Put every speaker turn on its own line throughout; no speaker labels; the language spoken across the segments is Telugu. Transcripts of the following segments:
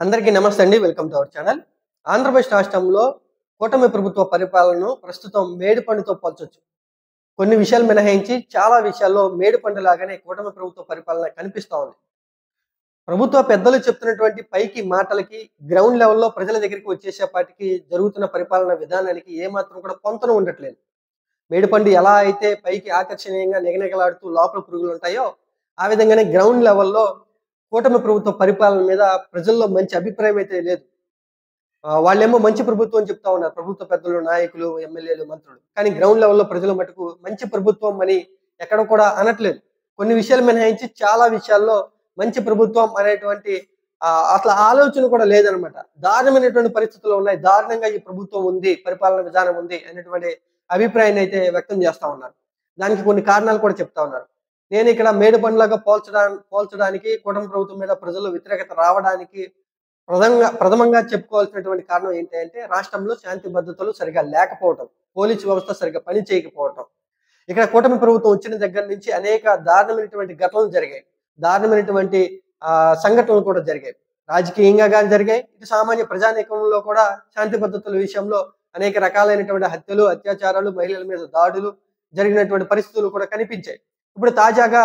అందరికీ నమస్తే అండి. Welcome to our channel. Andhra Pradesh రాష్ట్రంలో కూటమి ప్రభుత్వ పరిపాలనను ప్రస్తుతం మేడిపండుతో పోల్చొచ్చు. కొన్ని విషయాలు మినహాయించి చాలా విషయాల్లో మేడిపండు లాగానే కూటమి ప్రభుత్వ పరిపాలన కనిపిస్తా ఉంది. ప్రభుత్వ పెద్దలు చెప్తున్నటువంటి పైకి మాటలకి, గ్రౌండ్ లెవెల్‌లో ప్రజల దగ్గరికి వచ్చేసేపాటికి జరుగుతున్న పరిపాలన విధానానికి ఏమాత్రం కూడా పొంతన ఉండట్లేదు. మేడిపండు ఎలా అయితే పైకి ఆకర్షణీయంగా నిగనిగలాడుతూ లోపల పురుగులుంటాయో, ఆ విధంగానే గ్రౌండ్ లెవెల్‌లో కూటమి ప్రభుత్వ పరిపాలన మీద ప్రజల్లో మంచి అభిప్రాయం అయితే లేదు. వాళ్ళేమో మంచి ప్రభుత్వం అని చెప్తా ఉన్నారు. ప్రభుత్వ పెద్దలు, నాయకులు, ఎమ్మెల్యేలు, మంత్రులు. కానీ గ్రౌండ్ లెవెల్‌లో ప్రజల మటుకు మంచి ప్రభుత్వం అని ఎక్కడ కూడా అనట్లేదు. కొన్ని విషయాలు మినహాయించి చాలా విషయాల్లో మంచి ప్రభుత్వం అనేటువంటి అసలు ఆలోచన కూడా లేదనమాట. దారుణమైనటువంటి పరిస్థితులు ఉన్నాయి. దారుణంగా ఈ ప్రభుత్వం ఉంది, పరిపాలన విధానం ఉంది అనేటువంటి అభిప్రాయాన్ని అయితే వ్యక్తం చేస్తా ఉన్నారు. దానికి కొన్ని కారణాలు కూడా చెప్తా ఉన్నారు. నేను ఇక్కడ మేడిపండులాగా పోల్చడానికి కూటమి ప్రభుత్వం మీద ప్రజల్లో వ్యతిరేకత రావడానికి ప్రథమంగా చెప్పుకోవాల్సినటువంటి కారణం ఏంటి అంటే రాష్ట్రంలో శాంతి భద్రతలు సరిగా లేకపోవటం, పోలీసు వ్యవస్థ సరిగ్గా పని చేయకపోవటం. ఇక్కడ కూటమి ప్రభుత్వం వచ్చిన దగ్గర నుంచి అనేక దారుణమైనటువంటి ఘటనలు జరిగాయి. దారుణమైనటువంటి సంఘటనలు కూడా జరిగాయి. రాజకీయంగా గాని జరిగాయి. ఇటు సామాన్య ప్రజానీకంలో కూడా శాంతి భద్రతల విషయంలో అనేక రకాలైనటువంటి హత్యలు, అత్యాచారాలు, మహిళల మీద దాడులు జరిగినటువంటి పరిస్థితులు కూడా కనిపించాయి. ఇప్పుడు తాజాగా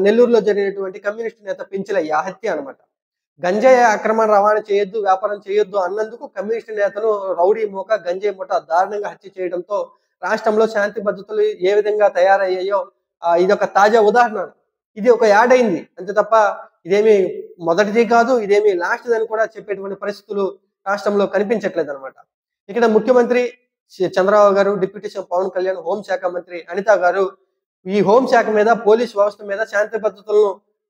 నెల్లూరులో జరిగినటువంటి కమ్యూనిస్టు నేత పెంచలయ్య హత్య అనమాట. గంజాయి అక్రమ రవాణా చేయొద్దు, వ్యాపారం చేయొద్దు అన్నందుకు కమ్యూనిస్టు నేతను రౌడీ మూక, గంజాయి మూట దారుణంగా హత్య చేయడంతో రాష్ట్రంలో శాంతి భద్రతలు ఏ విధంగా తయారయ్యాయో ఇదొక తాజా ఉదాహరణ. ఇది ఒక యాడ్ అయింది అంతే తప్ప ఇదేమి మొదటిది కాదు, ఇదేమి లాస్ట్‌ది అని కూడా చెప్పేటువంటి పరిస్థితులు రాష్ట్రంలో కనిపించట్లేదు అనమాట. ఇక్కడ ముఖ్యమంత్రి చంద్రబాబు గారు, డిప్యూటీ సీఎం పవన్ కళ్యాణ్, హోంశాఖ మంత్రి అనిత గారు ఈ హోంశాఖ మీద, పోలీస్ వ్యవస్థ మీద శాంతి భద్రతలను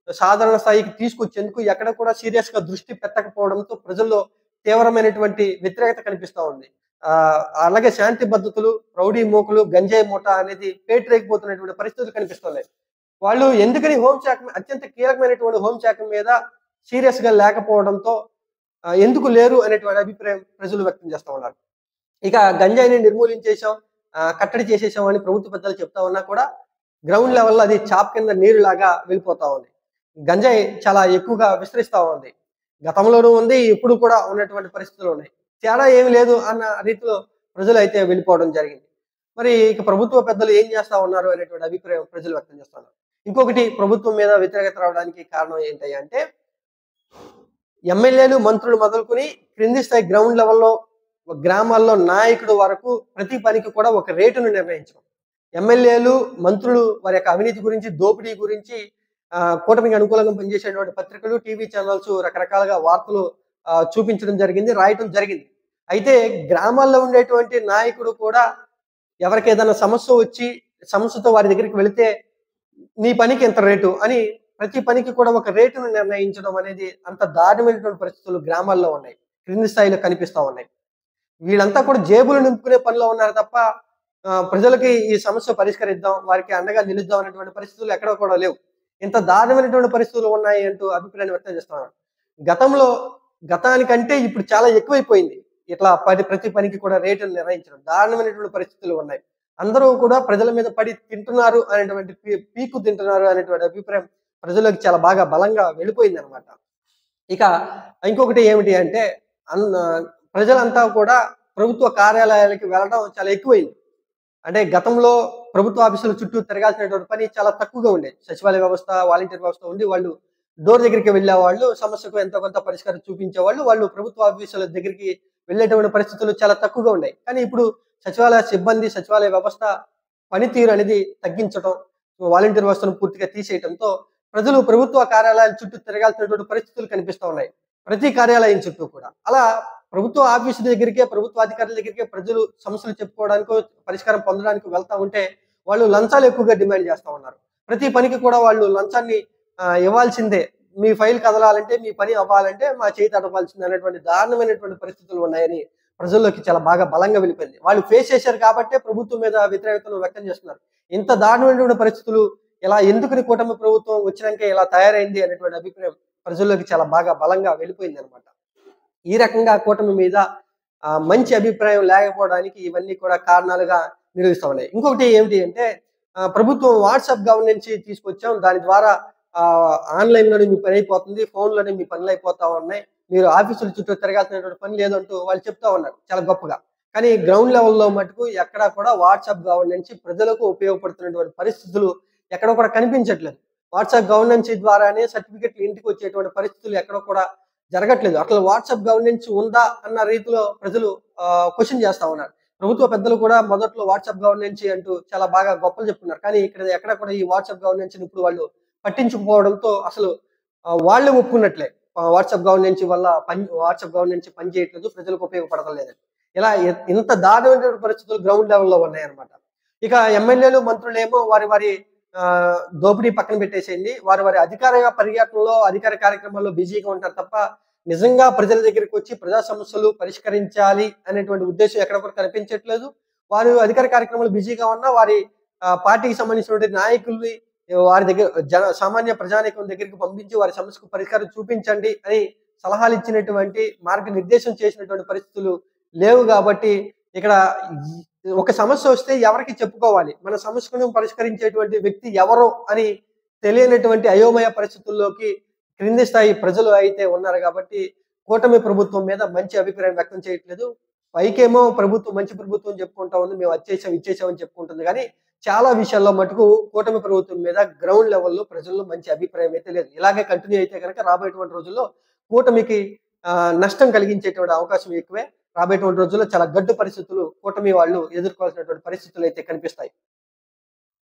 సాధారణ స్థాయికి తీసుకొచ్చేందుకు ఎక్కడ కూడా సీరియస్ గా దృష్టి పెట్టకపోవడంతో ప్రజల్లో తీవ్రమైనటువంటి వ్యతిరేకత కనిపిస్తా ఉంది. అలాగే శాంతి భద్రతలు, రౌడీ మూకలు, గంజాయి మూట అనేది పేటరేగిపోతున్నటువంటి పరిస్థితులు కనిపిస్తున్నాయి. వాళ్ళు ఎందుకని హోంశాఖ అత్యంత కీలకమైనటువంటి హోంశాఖ మీద సీరియస్ గా లేకపోవడంతో ఎందుకు లేరు అనేటువంటి అభిప్రాయం ప్రజలు వ్యక్తం చేస్తా ఉన్నారు. ఇక గంజాయిని నిర్మూలించేశాం, కట్టడి చేసేసాం అని ప్రభుత్వ పెద్దలు చెప్తా ఉన్నా కూడా గ్రౌండ్ లెవెల్లో అది చాప్ కింద నీరులాగా వెళ్ళిపోతా ఉంది. గంజాయి చాలా ఎక్కువగా విస్తరిస్తా ఉంది. గతంలోనూ ఉంది, ఇప్పుడు కూడా ఉన్నటువంటి పరిస్థితులు ఉన్నాయి. తేడా ఏమి లేదు అన్న రీతిలో ప్రజలు అయితే వెళ్ళిపోవడం జరిగింది. మరి ఇక ప్రభుత్వ పెద్దలు ఏం చేస్తా ఉన్నారు అనేటువంటి అభిప్రాయం ప్రజలు వ్యక్తం చేస్తున్నారు. ఇంకొకటి ప్రభుత్వం మీద వ్యతిరేకత రావడానికి కారణం ఏంటి అంటే ఎమ్మెల్యేలు, మంత్రులు మొదలుకొని క్రింది స్థాయి గ్రౌండ్ లెవెల్లో గ్రామాల్లో నాయకుడు వరకు ప్రతి పనికి కూడా ఒక రేటును నిర్ణయించడం. ఎమ్మెల్యేలు, మంత్రులు వారి యొక్క అవినీతి గురించి, దోపిడీ గురించి కూటమికి అనుకూలంగా పనిచేసేటువంటి పత్రికలు, టీవీ ఛానల్స్ రకరకాలుగా వార్తలు చూపించడం జరిగింది, రాయటం జరిగింది. అయితే గ్రామాల్లో ఉండేటువంటి నాయకుడు కూడా ఎవరికి ఏదైనా సమస్య వచ్చి సమస్యతో వారి దగ్గరికి వెళితే నీ పనికి ఎంత రేటు అని ప్రతి పనికి కూడా ఒక రేటును నిర్ణయించడం అనేది అంత దారుణమైనటువంటి పరిస్థితులు గ్రామాల్లో ఉన్నాయి, క్రింది స్థాయిలో కనిపిస్తా ఉన్నాయి. వీళ్ళంతా కూడా జేబులు నింపుకునే పనిలో ఉన్నారు తప్ప ప్రజలకి ఈ సమస్య పరిష్కరిద్దాం, వారికి అండగా నిలుద్దాం అనేటువంటి పరిస్థితులు ఎక్కడ కూడా లేవు. ఇంత దారుణమైనటువంటి పరిస్థితులు ఉన్నాయి అంటూ అభిప్రాయాన్ని వ్యక్తం చేస్తున్నారు. గతానికంటే ఇప్పుడు చాలా ఎక్కువైపోయింది. ఇట్లా ప్రతి పనికి కూడా రేటును నిర్ణయించడం, దారుణమైనటువంటి పరిస్థితులు ఉన్నాయి. అందరూ కూడా ప్రజల మీద పడి తింటున్నారు అనేటువంటి పీకు తింటున్నారు అనేటువంటి అభిప్రాయం ప్రజలకు చాలా బాగా బలంగా వెళ్ళిపోయింది అనమాట. ఇక ఇంకొకటి ఏమిటి అంటే ప్రజలంతా కూడా ప్రభుత్వ కార్యాలయాలకి వెళ్ళడం చాలా ఎక్కువైంది. అంటే గతంలో ప్రభుత్వ ఆఫీసుల చుట్టూ తిరగాల్సినటువంటి పని చాలా తక్కువగా ఉండేది. సచివాలయ వ్యవస్థ, వాలంటీర్ వ్యవస్థ ఉండి వాళ్ళు డోర్ దగ్గరికి వెళ్ళేవాళ్ళు, సమస్యకు ఎంతో కొంత పరిష్కారం చూపించేవాళ్ళు. వాళ్ళు ప్రభుత్వ ఆఫీసుల దగ్గరికి వెళ్ళేటువంటి పరిస్థితులు చాలా తక్కువగా ఉన్నాయి. కానీ ఇప్పుడు సచివాలయ సిబ్బంది, సచివాలయ వ్యవస్థ పనితీరు అనేది తగ్గించడం, వాలంటీర్ వ్యవస్థను పూర్తిగా తీసేయడంతో ప్రజలు ప్రభుత్వ కార్యాలయాల చుట్టూ తిరగాల్సినటువంటి పరిస్థితులు కనిపిస్తా ఉన్నాయి. ప్రతి కార్యాలయం చుట్టూ కూడా. అలా ప్రభుత్వ ఆఫీసు దగ్గరికే, ప్రభుత్వ అధికారుల దగ్గరికే ప్రజలు సమస్యలు చెప్పుకోవడానికో, పరిష్కారం పొందడానికి వెళ్తా ఉంటే వాళ్ళు లంచాలు ఎక్కువగా డిమాండ్ చేస్తా ఉన్నారు. ప్రతి పనికి కూడా వాళ్ళు లంచాన్ని ఇవ్వాల్సిందే. మీ ఫైల్ కదలాలంటే, మీ పని అవ్వాలంటే మా చేయి తడపాల్సిందే అనేటువంటి దారుణమైనటువంటి పరిస్థితులు ఉన్నాయని ప్రజల్లోకి చాలా బాగా బలంగా వెళ్ళిపోయింది. వాళ్ళు ఫేస్ చేశారు కాబట్టే ప్రభుత్వం మీద వ్యతిరేకతను వ్యక్తం చేస్తున్నారు. ఇంత దారుణమైనటువంటి పరిస్థితులు ఇలా ఎందుకని కూటమి ప్రభుత్వం వచ్చినాక ఇలా తయారైంది అనేటువంటి అభిప్రాయం ప్రజల్లోకి చాలా బాగా బలంగా వెళ్ళిపోయింది అనమాట. ఈ రకంగా కూటమి మీద మంచి అభిప్రాయం లేకపోవడానికి ఇవన్నీ కూడా కారణాలుగా నిలుస్తా ఉన్నాయి. ఇంకొకటి ఏమిటి అంటే ప్రభుత్వం వాట్సాప్ గవర్నెన్స్ తీసుకొచ్చాం, దాని ద్వారా ఆన్‌లైన్‌లోనే మీ పని అయిపోతుంది. ఫోన్‌లోనే మీ పనులు అయిపోతా ఉన్నాయి. మీరు ఆఫీసుల చుట్టూ తిరగాల్సినటువంటి పని లేదంటూ వాళ్ళు చెప్తా ఉన్నారు చాలా గొప్పగా. కానీ గ్రౌండ్ లెవెల్‌లో మటుకు ఎక్కడా కూడా వాట్సాప్ గవర్నెన్స్ ప్రజలకు ఉపయోగపడుతున్నటువంటి పరిస్థితులు ఎక్కడ కూడా కనిపించట్లేదు. వాట్సాప్ గవర్నెన్స్ ద్వారానే సర్టిఫికెట్‌లు ఇంటికొచ్చేటువంటి పరిస్థితులు ఎక్కడ కూడా జరగట్లేదు. అసలు వాట్సాప్ గవర్నెన్స్ ఉందా అన్న రీతిలో ప్రజలు క్వెషన్ చేస్తా ఉన్నారు. ప్రభుత్వ పెద్దలు కూడా మొదట్లో వాట్సాప్ గవర్నెన్స్ అంటూ చాలా బాగా గొప్పలు చెప్పుకున్నారు. కానీ ఇక్కడ ఎక్కడ కూడా ఈ వాట్సాప్ గవర్నెన్స్‌ని ఇప్పుడు వాళ్ళు పట్టించుకోకపోవడంతో అసలు వాళ్ళే ఒప్పుకున్నట్లే. వాట్సాప్ గవర్నెన్స్ పని చేయట్లేదు. ప్రజలకు ఉపయోగపడడం లేదని. ఇలా ఇంత దారుణమైనటువంటి పరిస్థితులు గ్రౌండ్ లెవెల్‌లో ఉన్నాయన్నమాట. ఇక ఎమ్మెల్యేలు, మంత్రులేమో వారి వారి దోపిడీ పక్కన పెట్టేసేయండి. వారి వారి అధికార పర్యటనలో, అధికార కార్యక్రమాల్లో బిజీగా ఉంటారు తప్ప, నిజంగా ప్రజల దగ్గరికొచ్చి ప్రజా సమస్యలు పరిష్కరించాలి అనేటువంటి ఉద్దేశ్యం ఎక్కడ కూడా కనిపించట్లేదు. వారు అధికార కార్యక్రమాలు బిజీగా ఉన్నా వారి పార్టీకి సంబంధించినటువంటి నాయకుల్ని వారి దగ్గర సామాన్య ప్రజానీకం దగ్గరికి పంపించి వారి సమస్యకు పరిష్కారం చూపించండి అని సలహాలిచ్చినటువంటి మార్గనిర్దేశం చేసినటువంటి పరిస్థితులు లేవు గాబట్టి, ఇక్కడ ఒక సమస్య వస్తే ఎవరికి చెప్పుకోవాలి? మన సమస్యను పరిష్కరించేటువంటి వ్యక్తి ఎవరు అని తెలియనటువంటి అయోమయ పరిస్థితుల్లోకి క్రింది స్థాయి ప్రజలు అయితే ఉన్నారు గాబట్టి, కూటమి ప్రభుత్వం మీద మంచి అభిప్రాయం వ్యక్తం చేయట్లేదు. పైకేమో ప్రభుత్వం మంచి ప్రభుత్వం చెప్పుకుంటా ఉంది. మేము అది చేసాం, ఇది చేసాం అని చెప్పుకుంటుంది గానీ, చాలా విషయాల్లో మటుకు కూటమి ప్రభుత్వం మీద గ్రౌండ్ లెవెల్‌లో ప్రజల్లో మంచి అభిప్రాయం అయితే లేదు. ఇలాగే కంటిన్యూ అయితే గనక రాబోయేటువంటి రోజుల్లో కూటమికి నష్టం కలిగించేటువంటి అవకాశం ఎక్కువే. రాబోయేటువంటి రోజుల్లో చాలా గడ్డు పరిస్థితులు కూటమి వాళ్ళు ఎదుర్కోవాల్సినటువంటి పరిస్థితులైతే కనిపిస్తాయి.